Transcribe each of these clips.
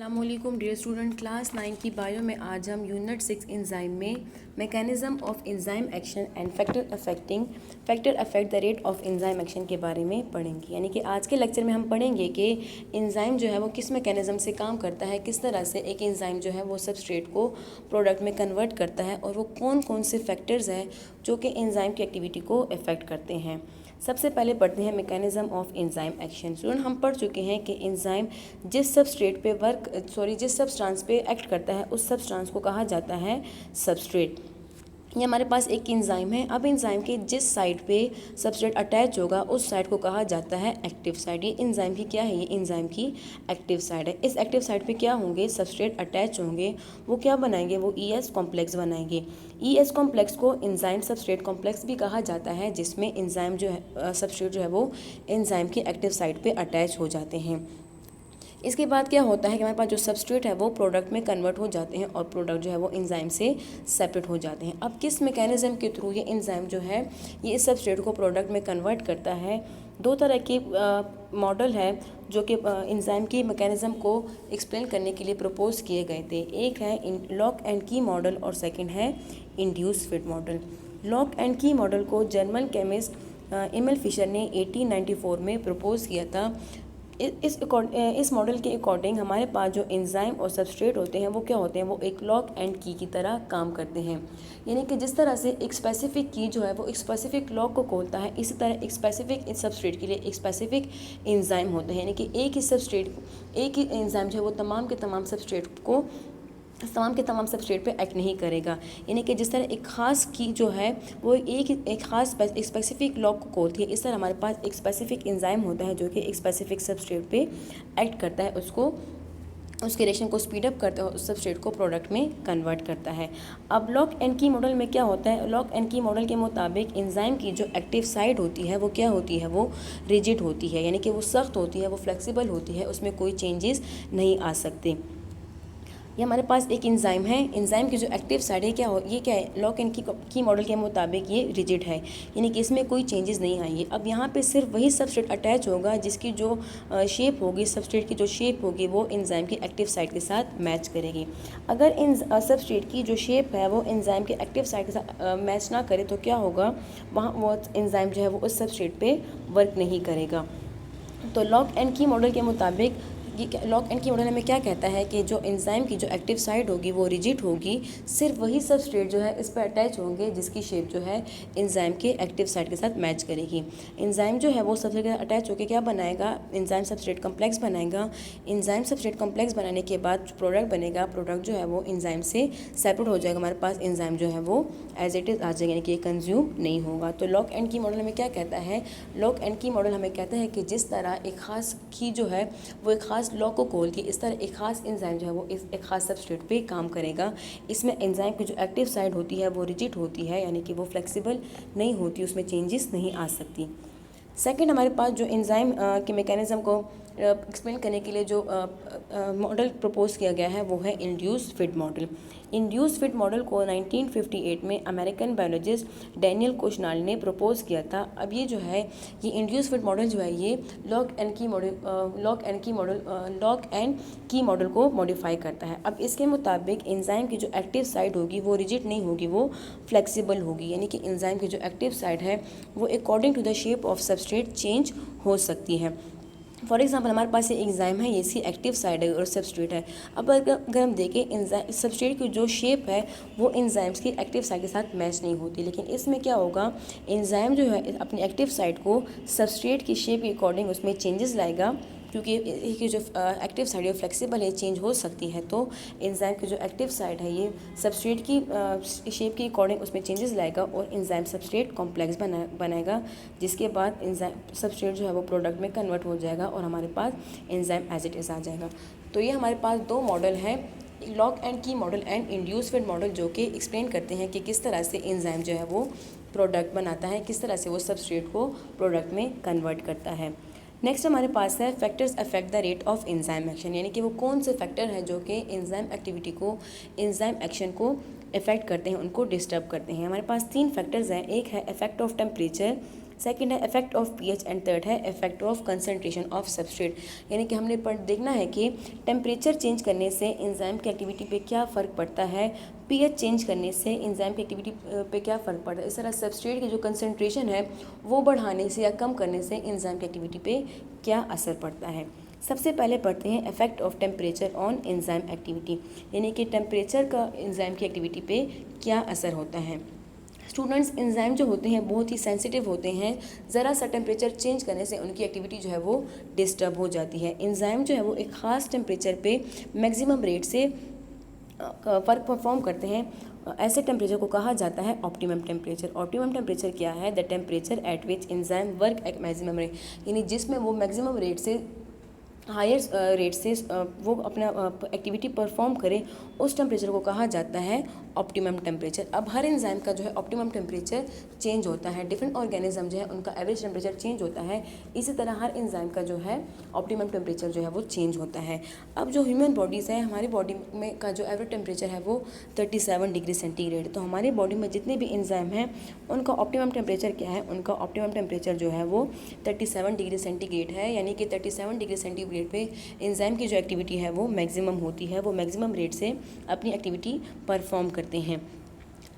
अस्सलामुअलैकुम dear student, class 9 की bio में आज हम यूनिट 6 एंजाइम में mechanism of enzyme action and factor affect the rate of enzyme action के बारे में पढ़ेंगे। यानी कि आज के लेक्चर में हम पढ़ेंगे कि एंजाइम जो है वो किस मैकेनिज्म से काम करता है, किस तरह से एक एंजाइम जो है वो सबस्ट्रेट को प्रोडक्ट में कन्वर्ट करता है और वो कौन कौन से फैक्टर्स हैं जो कि एंजाइम की एक्टिविटी को अफेक्ट करते हैं। सबसे पहले पढ़ते हैं mechanism of enzyme action. Student, हम पढ़ चुके हैं कि एंजाइम जिस जिस सब्सटेंस पे एक्ट करता है उस सब्सटेंस को कहा जाता है सबस्ट्रेट। ये हमारे पास एक एंजाइम है। अब एंजाइम के जिस साइड पे सबस्ट्रेट अटैच होगा उस साइड को कहा जाता है एक्टिव साइड। ये एंजाइम की क्या है? ये एंजाइम की एक्टिव साइड है। इस एक्टिव साइड पे क्या होंगे? सबस्ट्रेट अटैच होंगे। वो क्या बनाएंगे? वो ES कॉम्प्लेक्स बनाएंगे। ES कॉम्प्लेक्स को एंजाइम सबस्ट्रेट कॉम्प्लेक्स भी कहा जाता है, जिसमें एंजाइम जो है सबस्ट्रेट जो है वो एंजाइम की एक्टिव साइड पे अटैच हो जाते हैं। इसके बाद क्या होता है कि हमारे पास जो सबस्ट्रेट है वो प्रोडक्ट में कन्वर्ट हो जाते हैं और प्रोडक्ट जो है वो एंजाइम से सेपरेट हो जाते हैं। अब किस मैकेनिज्म के थ्रू ये एंजाइम जो है ये इस सबस्ट्रेट को प्रोडक्ट में कन्वर्ट करता है? दो तरह के मॉडल है जो कि एंजाइम की मैकेनिज्म को एक्सप्लेन करने के लिए प्रपोज किए गए थे। एक है लॉक एंड की मॉडल और सेकंड है induce fit model. Lock and की मॉडल को जर्मन केमिस्ट एमिल फिशर ने 1894 में प्रपोज किया था। इस मॉडल के अकॉर्डिंग हमारे पास जो एंजाइम और सबस्ट्रेट होते हैं वो क्या होते हैं? वो एक लॉक एंड की तरह काम करते हैं। यानी कि जिस तरह से एक स्पेसिफिक की जो है वो एक स्पेसिफिक लॉक को खोलता है, इसी तरह एक स्पेसिफिक सबस्ट्रेट के लिए एक स्पेसिफिक एंजाइम होता है। यानी कि एक ही एंजाइम जो है वो तमाम के तमाम सबस्ट्रेट पे एक्ट नहीं करेगा। यानी कि जिस तरह एक ख़ास की जो है वो एक ख़ास एक स्पेसिफिक लॉक को खोलती है, इस तरह हमारे पास एक स्पेसिफिक एंजाइम होता है जो कि एक स्पेसिफिक सबस्ट्रेट पे एक्ट करता है, उसके रिएक्शन को स्पीड अप करता है और उस सबस्ट्रेट को प्रोडक्ट में कन्वर्ट करता है। अब लॉक एंड की मॉडल में क्या होता है? लॉक एंड की मॉडल के मुताबिक एंजाइम की जो एक्टिव साइड होती है वो क्या होती है? वो रिजिड होती है, यानी कि वो सख्त होती है, वो फ्लेक्सिबल होती है, उसमें कोई चेंजेस नहीं आ सकते। ये हमारे पास एक एंजाइम है। एंजाइम की जो एक्टिव साइड है ये क्या है? लॉक एंड की मॉडल के मुताबिक ये रिजिड है, यानी कि इसमें कोई चेंजेस नहीं आएंगे। अब यहाँ पे सिर्फ वही सबस्ट्रेट अटैच होगा जिसकी जो शेप होगी, सबस्ट्रेट की जो शेप होगी वो एंजाइम की एक्टिव साइड के साथ मैच करेगी। अगर इन सबस्ट्रेट की जो शेप है वो एंजाइम के एक्टिव साइड के साथ मैच ना करे तो क्या होगा? वहाँ वो एंजाइम जो है वो उस सबस्ट्रेट पर वर्क नहीं करेगा। तो लॉक एंड की मॉडल के मुताबिक लॉक एंड की मॉडल हमें क्या कहता है कि जो एंजाइम की जो एक्टिव साइड होगी वो रिजिड होगी, सिर्फ वही सबस्ट्रेट जो है इस पर अटैच होंगे जिसकी शेप जो है एंजाइम के एक्टिव साइड के साथ मैच करेगी। एंजाइम जो है वो सबस्ट्रेट के साथ अटैच होकर क्या बनाएगा? एंजाइम सबस्ट्रेट कॉम्प्लेक्स बनाएगा। एंजाइम सबस्ट्रेट कॉम्प्लेक्स बनाने के बाद जो प्रोडक्ट बनेगा, प्रोडक्ट जो है वो एंजाइम से सेपरेट हो जाएगा। हमारे पास एंजाइम जो है वो एज इट इज़ आ जाएगा, यानी कि कंज्यूम नहीं होगा। तो लॉक एंड की मॉडल हमें क्या कहता है? लॉक एंड की मॉडल हमें कहता है कि जिस तरह एक खास की जो है वो एक खास लॉक को खोलती है, इस तरह एक खास एंजाइम जो है वो एक खास सबस्ट्रेट पे काम करेगा। इसमें एंजाइम की जो एक्टिव साइड होती है वो रिजिड होती है, यानी कि वो फ्लेक्सिबल नहीं होती, उसमें चेंजेस नहीं आ सकती। सेकंड, हमारे पास जो एंजाइम के मैकेनिज्म को एक्सप्लेन करने के लिए जो मॉडल प्रपोज किया गया है वो है induce fit model. Induce fit model को 1958 में अमेरिकन बायोलॉजिस्ट डैनियल कोशनाल ने प्रपोज किया था। अब ये जो है ये इंड्यूस फिट मॉडल जो है ये लॉक एंड की मॉडल को मॉडिफाई करता है। अब इसके मुताबिक एंजाइम की जो एक्टिव साइड होगी वो रिजिड नहीं होगी, वो फ्लेक्सिबल होगी, यानी कि एंजाइम की जो एक्टिव साइड है वो according to the shape of substrate change हो सकती है। फॉर एग्जाम्पल हमारे पास ये एंजाइम है, ये इसकी एक्टिव साइड है और सबस्ट्रेट है। अब अगर हम देखें एंजाइम सबस्ट्रेट की जो शेप है वो एंजाइम्स की एक्टिव साइड के साथ मैच नहीं होती, लेकिन इसमें क्या होगा? एंजाइम जो है अपनी एक्टिव साइड को सबस्ट्रेट की शेप के अकॉर्डिंग उसमें चेंजेस लाएगा, क्योंकि ये जो एक्टिव साइड है फ्लेक्सिबल है, चेंज हो सकती है। तो एंजाइम की जो एक्टिव साइड है ये सबस्ट्रेट की शेप के अकॉर्डिंग उसमें चेंजेस लाएगा और एंजाइम सबस्ट्रेट कॉम्प्लेक्स बनाएगा, जिसके बाद एंजाइम सबस्ट्रेट जो है वो प्रोडक्ट में कन्वर्ट हो जाएगा और हमारे पास एंजाइम एज इट इज़ आ जाएगा। तो ये हमारे पास दो मॉडल हैं, लॉक एंड की model and induce fit model, जो कि एक्सप्लेन करते हैं कि किस तरह से एंजाइम जो है वो प्रोडक्ट बनाता है, किस तरह से वो सबस्ट्रेट को प्रोडक्ट में कन्वर्ट करता है। नेक्स्ट हमारे पास है factors affect the rate of enzyme action, यानी कि वो कौन से फैक्टर हैं जो कि एंजाइम एक्टिविटी को, एंजाइम एक्शन को इफेक्ट करते हैं, उनको डिस्टर्ब करते हैं। हमारे पास तीन फैक्टर्स हैं। एक है इफेक्ट ऑफ टेम्परेचर, सेकंड है effect of pH and third है effect of concentration of substrate. यानी कि हमने देखना है कि टेम्परेचर चेंज करने से एंजाइम की एक्टिविटी पे क्या फ़र्क पड़ता है, पीएच चेंज करने से एंजाइम की एक्टिविटी पे क्या फ़र्क पड़ता है, इस तरह सबस्ट्रेट की जो कंसंट्रेशन है वो बढ़ाने से या कम करने से एंजाइम की एक्टिविटी पे क्या असर पड़ता है। सबसे पहले पढ़ते हैं effect of temperature on enzyme activity, यानी कि टेम्परेचर का एंजाइम की एक्टिविटी पे क्या असर होता है। स्टूडेंट्स, एंजाइम जो होते हैं बहुत ही सेंसिटिव होते हैं, ज़रा सा टेम्परेचर चेंज करने से उनकी एक्टिविटी जो है वो डिस्टर्ब हो जाती है। एंजाइम जो है वो एक ख़ास टेम्परेचर पे मैक्सिमम रेट से वर्क परफॉर्म करते हैं। ऐसे टेम्परेचर को कहा जाता है ऑप्टिमम टेम्परेचर। ऑप्टिमम टेम्परेचर क्या है? The temperature at which enzyme work at maximum rate, यानी जिसमें वो मैक्सिमम रेट से हायर रेट से वो अपना एक्टिविटी परफॉर्म करे, उस टेम्परेचर को कहा जाता है ऑप्टिमम टेम्परेचर। अब हर एंजाइम का जो है ऑप्टिमम टेम्परेचर चेंज होता है, डिफरेंट ऑर्गेनिज्म जो है उनका एवरेज टेम्परेचर चेंज होता है, इसी तरह हर एंजाइम का जो है ऑप्टिमम टेम्परेचर जो है वो चेंज होता है। अब जो ह्यूमन बॉडीज़ है, हमारी बॉडी में का जो एवरेज टेम्परेचर है वो 37 डिग्री सेंटीग्रेड। तो हमारी बॉडी में जितने भी एंजाइम हैं उनका ऑप्टिमम टेम्परेचर क्या है? उनका ऑप्टिमम टेम्परेचर जो है वो 37 डिग्री सेंटीग्रेड है, यानी कि 37 डिग्री सेंटीग्रेड पे एंजाइम की जो एक्टिविटी है वो मैक्सिमम होती है, वो मैक्सिमम रेट से अपनी एक्टिविटी परफॉर्म करते हैं।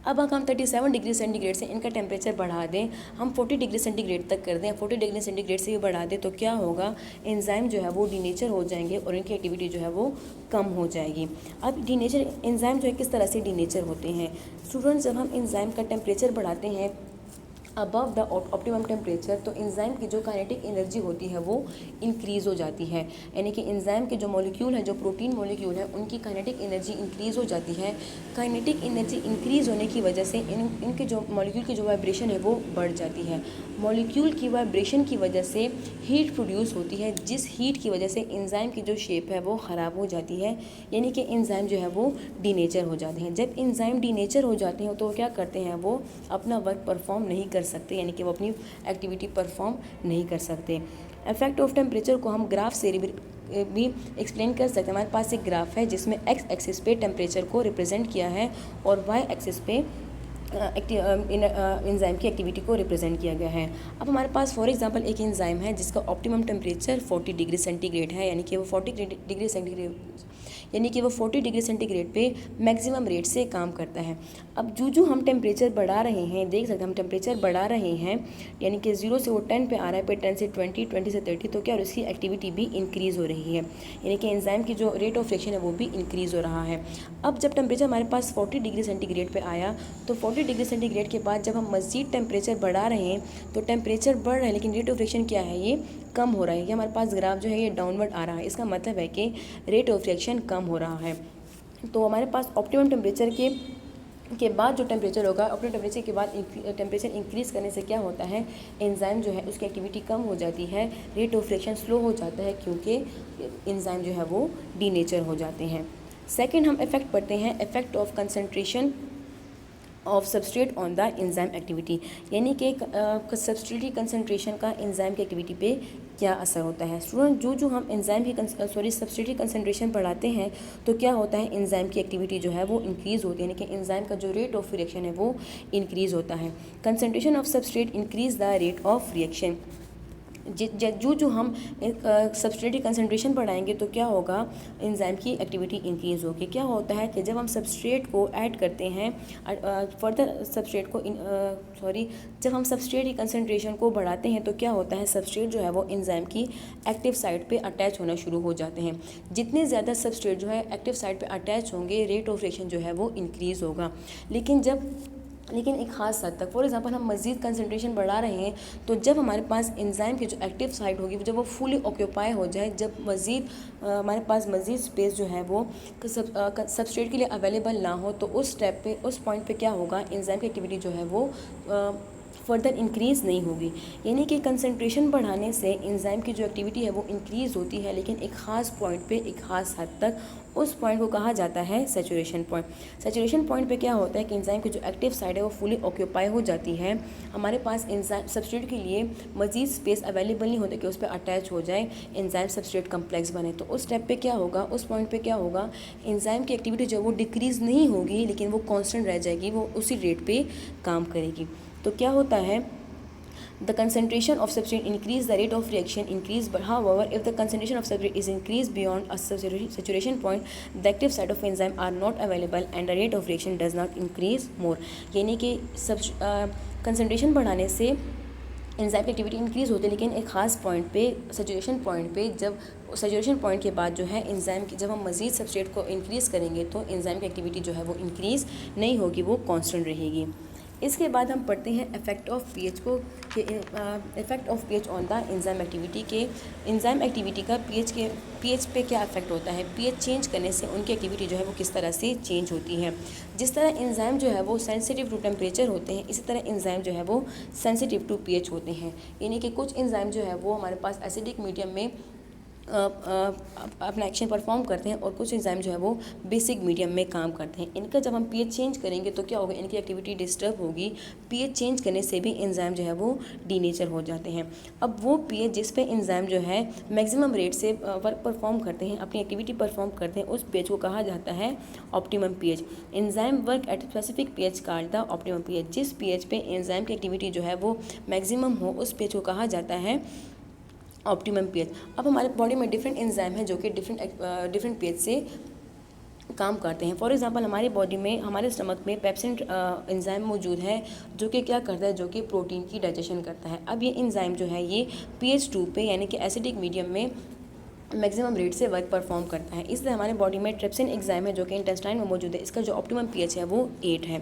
अब अगर हम 37 डिग्री सेंटीग्रेड से इनका टेम्परेचर बढ़ा दें, हम 40 डिग्री सेंटीग्रेड तक कर दें, 40 डिग्री सेंटीग्रेड से भी बढ़ा दें, तो क्या होगा? एंजाइम जो है वो डीनेचर हो जाएंगे और इनकी एक्टिविटी जो है वो कम हो जाएगी। अब डीनेचर एंजाइम जो है किस तरह से डीनेचर होते हैं? स्टूडेंट्स, जब हम एंजाइम का टेम्परेचर बढ़ाते हैं अबव द ऑप्टिमम टेम्परेचर, तो एंजाइम की जो काइनेटिक एनर्जी होती है वो इंक्रीज़ हो जाती है, यानी कि एंजाइम के जो मॉलिक्यूल है, जो प्रोटीन मॉलिक्यूल है, उनकी काइनेटिक एनर्जी इंक्रीज़ हो जाती है। काइनेटिक एनर्जी इंक्रीज़ होने की वजह से इनके जो मॉलिक्यूल की जो वाइब्रेशन है वो बढ़ जाती है। मॉलिक्यूल की वाइब्रेशन की वजह से हीट प्रोड्यूस होती है, जिस हीट की वजह से एंजाइम की जो शेप है वो ख़राब हो जाती है, यानी कि एंजाइम जो है वो डीनेचर हो जाते हैं। जब एंजाइम डीनेचर हो जाते हैं तो क्या करते हैं? वो अपना वर्क परफॉर्म नहीं कर सकते, यानी कि वो अपनी एक्टिविटी परफॉर्म नहीं कर सकते। इफेक्ट ऑफ टेम्परेचर को हम ग्राफ से भी एक्सप्लेन कर सकते हैं। हमारे पास एक ग्राफ है जिसमें एक्स एक्सिस पे टेम्परेचर को रिप्रेजेंट किया है और वाई एक्सिस पे एंजाइम की एक्टिविटी को रिप्रेजेंट किया गया है। अब हमारे पास फॉर एग्जांपल एक एंजाइम है जिसका ऑप्टिमम टेम्परेचर 40 डिग्री सेंटीग्रेड है, यानी कि वो 40 डिग्री सेंटीग्रेड पे मैक्सिमम रेट से काम करता है। अब जो हम टेम्परेचर बढ़ा रहे हैं, देख सकते हैं हम टेम्परेचर बढ़ा रहे हैं, यानी कि 0 से वो 10 पे आ रहा है, पे 10 से 20, 20 से 30, तो क्या और उसकी एक्टिविटी भी इंक्रीज़ हो रही है, यानी कि एंजाइम की जो रेट ऑफ रिएक्शन है वो भी इंक्रीज़ हो रहा है। अब जब टेम्परेचर हमारे पास 40 डिग्री सेंटीग्रेड पे आया, तो 40 डिग्री सेंटीग्रेड के बाद जब हम मज़ीद टेम्परेचर बढ़ा रहे हैं, तो टेम्परेचर बढ़ रहा है लेकिन रेट ऑफ रिएक्शन क्या है? ये कम हो रहा है। ये हमारे पास ग्राफ जो है ये डाउनवर्ड आ रहा है, इसका मतलब है कि रेट ऑफ रिएक्शन कम हो रहा है। तो हमारे पास ऑप्टिमम टेम्परेचर के बाद जो टेम्परेचर होगा, ऑप्टिमम टेम्परेचर के बाद टेम्परेचर इंक्रीज़ करने से क्या होता है? एंजाइम जो है उसकी एक्टिविटी कम हो जाती है, रेट ऑफ रिएक्शन स्लो हो जाता है, क्योंकि एंजाइम जो है वो डीनेचर हो जाते हैं। सेकेंड हम इफेक्ट पढ़ते हैं, effect of concentration of substrate on the enzyme activity, यानी कि सबस्ट्रेट की कंसनट्रेशन का एंजाइम की एक्टिविटी पे क्या असर होता है। स्टूडेंट, जो हम एंजाइम की सबस्ट्रेट की कंसनट्रेशन बढ़ाते हैं तो क्या होता है? एंजाइम की एक्टिविटी जो है वो इंक्रीज़ होती है, यानी कि एंजाइम का जो रेट ऑफ रिएक्शन है वो इंक्रीज़ होता है। Concentration of substrate increase the rate of reaction. जो हम सबस्ट्रेट की कंसनट्रेशन बढ़ाएंगे तो क्या होगा? एंजाइम की एक्टिविटी इंक्रीज़ होगी। क्या होता है कि जब हम सबस्ट्रेट को ऐड करते हैं फर्दर सबस्ट्रेट को जब हम सबस्ट्रेट की कंसनट्रेशन को बढ़ाते हैं तो क्या होता है? सबस्ट्रेट जो है वो एंजाइम की एक्टिव साइट पे अटैच होना शुरू हो जाते हैं। जितने ज़्यादा सबस्ट्रेट जो है एक्टिव साइट पे अटैच होंगे, रेट ऑफ रिएक्शन जो है वो इंक्रीज़ होगा। लेकिन एक ख़ास हद तक, फॉर एग्जांपल हम मज़ीद कंसनट्रेशन बढ़ा रहे हैं, तो जब हमारे पास एंजाइम की जो एक्टिव साइट होगी जब वो फुली ऑक्यूपाई हो जाए, जब हमारे पास मज़ीद स्पेस जो है वो सबस्ट्रेट के लिए अवेलेबल ना हो, तो उस पॉइंट पे क्या होगा? एंजाइम की एक्टिविटी जो है वो फर्दर इंक्रीज़ नहीं होगी। यानी कि कंसंट्रेशन बढ़ाने से एंजाइम की जो एक्टिविटी है वो इंक्रीज़ होती है, लेकिन एक ख़ास पॉइंट पे, एक ख़ास हद तक। उस पॉइंट को कहा जाता है सैचुरेशन पॉइंट। सैचुरेशन पॉइंट पे क्या होता है कि एंजाइम की जो एक्टिव साइड है वो फुली ऑक्यूपाई हो जाती है, हमारे पास एंजाइम सबस्ट्रेट के लिए मज़ीद स्पेस अवेलेबल नहीं होता कि उस पर अटैच हो जाए, एंजाइम सबस्ट्रेट कम्प्लेक्स बने। तो उस स्टेप पे क्या होगा, उस पॉइंट पे क्या होगा? एंजाइम की एक्टिविटी जो है वो डिक्रीज़ नहीं होगी, लेकिन वो कांस्टेंट रह जाएगी, वो उसी रेट पे काम करेगी। तो क्या होता है, the concentration of substrate increase, the rate of reaction increase. But however, if the concentration of substrate is increased beyond a saturation point, the active site of enzyme are not available and the rate of reaction does not increase more. यानी कि concentration बढ़ाने से enzyme की activity increase होती है, लेकिन एक ख़ास पॉइंट पे, सैचुरेशन पॉइंट पे, जब सैचुरेशन पॉइंट के बाद जो है एंजाइम की, जब हम मज़ीद सबस्ट्रेट को इंक्रीज़ करेंगे तो एंजाइम की एक्टिविटी जो है वो इंक्रीज़ नहीं होगी, वो कांस्टेंट रहेगी। इसके बाद हम पढ़ते हैं इफ़ेक्ट ऑफ पीएच को, effect of pH on the enzyme activity के एंजाइम एक्टिविटी का पीएच पे क्या इफेक्ट होता है। पीएच चेंज करने से उनकी एक्टिविटी जो है वो किस तरह से चेंज होती है। जिस तरह एंजाइम जो है वो सेंसिटिव टू टेम्परेचर होते हैं, इसी तरह एंजाइम जो है वो सेंसिटिव टू पीएच होते हैं। यानी कि कुछ एंजाइम जो है वो हमारे पास एसिडिक मीडियम में अपना एक्शन परफॉर्म करते हैं और कुछ एंजाइम जो है वो बेसिक मीडियम में काम करते हैं। इनका जब हम पीएच चेंज करेंगे तो क्या होगा, इनकी एक्टिविटी डिस्टर्ब होगी। पीएच चेंज करने से भी एंजाइम जो है वो डीनेचर हो जाते हैं। अब वो पीएच जिस पे एंजाइम जो है मैक्सिमम रेट से वर्क परफॉर्म करते हैं, अपनी एक्टिविटी परफॉर्म करते हैं, उस पीएच को कहा जाता है optimum pH. Enzyme work at specific pH called the optimum pH. जिस पीएच पे एंजाइम की एक्टिविटी जो है वो मैक्सिमम हो, उस पीएच को कहा जाता है ऑप्टिमम पीएच। अब हमारे बॉडी में डिफरेंट एंजाइम हैं जो कि डिफरेंट पीएच से काम करते हैं। फॉर एग्जांपल, हमारी बॉडी में, हमारे स्टमक में पेप्सिन एंजाइम मौजूद है जो कि क्या करता है, जो कि प्रोटीन की डाइजेशन करता है। अब ये एंजाइम जो है ये pH 2 पे यानी कि एसिडिक मीडियम में मैक्सिमम रेट से वर्क परफॉर्म करता है। इसलिए हमारे बॉडी में ट्रिप्सिन एंजाइम है जो कि इंटेस्टाइन में मौजूद है, इसका जो ऑप्टिमम पीएच है वो 8 है।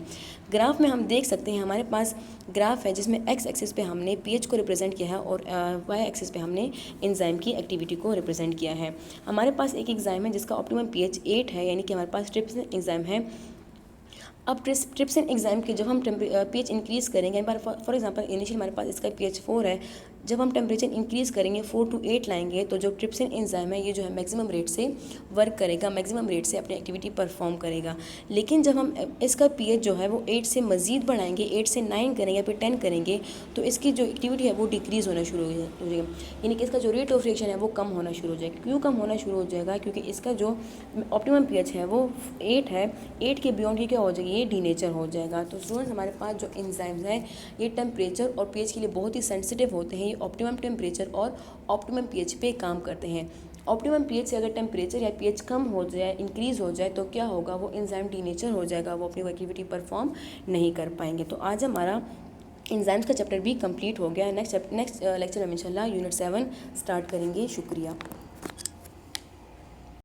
ग्राफ में हम देख सकते हैं, हमारे पास ग्राफ है जिसमें एक्स एक्सिस पे हमने पीएच को रिप्रेजेंट किया है और वाई एक्सिस पे हमने एंजाइम की एक्टिविटी को रिप्रेजेंट किया है। हमारे पास एक एंजाइम है जिसका ऑप्टिमम पीएच 8 है, यानी कि हमारे पास ट्रिप्सिन एंजाइम है। अब ट्रिप्सिन एंजाइम के जब हम पीएच इंक्रीज़ करेंगे, फॉर एग्जांपल इनिशियल हमारे पास इसका पीएच 4 है, जब हम टेम्परेचर इंक्रीज़ करेंगे 4 to 8 लाएंगे तो जो ट्रिप्सिन एंजाइम है ये जो है मैक्सिमम रेट से वर्क करेगा, मैक्सिमम रेट से अपनी एक्टिविटी परफॉर्म करेगा। लेकिन जब हम इसका पीएच जो है वो 8 से मज़ीद बढ़ाएंगे, 8 से 9 करेंगे, फिर 10 करेंगे, तो इसकी जो एक्टिविटी है वो डिक्रीज़ होना शुरू हो जाएगा, यानी कि इसका जो रेट ऑफ रिएक्शन है वो कम होना शुरू हो जाएगा। क्यों कम होना शुरू हो जाएगा? क्योंकि इसका जो ऑप्टिमम पीएच है वो 8 है, 8 के बियॉन्ड ये क्या हो जाएगी, ये डीनेचर हो जाएगा। तो स्टूडेंट्स, हमारे पास जो एंजाइम्स हैं ये टेम्परेचर और पीएच के लिए बहुत ही सेंसिटिव होते हैं। ये ऑप्टिमम टेम्परेचर और ऑप्टिमम पीएच पे काम करते हैं। ऑप्टिमम पीएच से अगर टेम्परेचर या पीएच कम हो जाए, इंक्रीज़ हो जाए, तो क्या होगा, वो एंजाइम डीनेचर हो जाएगा, वो अपनी एक्टिविटी परफॉर्म नहीं कर पाएंगे। तो आज हमारा एंजाइम्स का चैप्टर भी कंप्लीट हो गया। नेक्स्ट लेक्चर में इंशाल्लाह यूनिट 7 स्टार्ट करेंगे। शुक्रिया।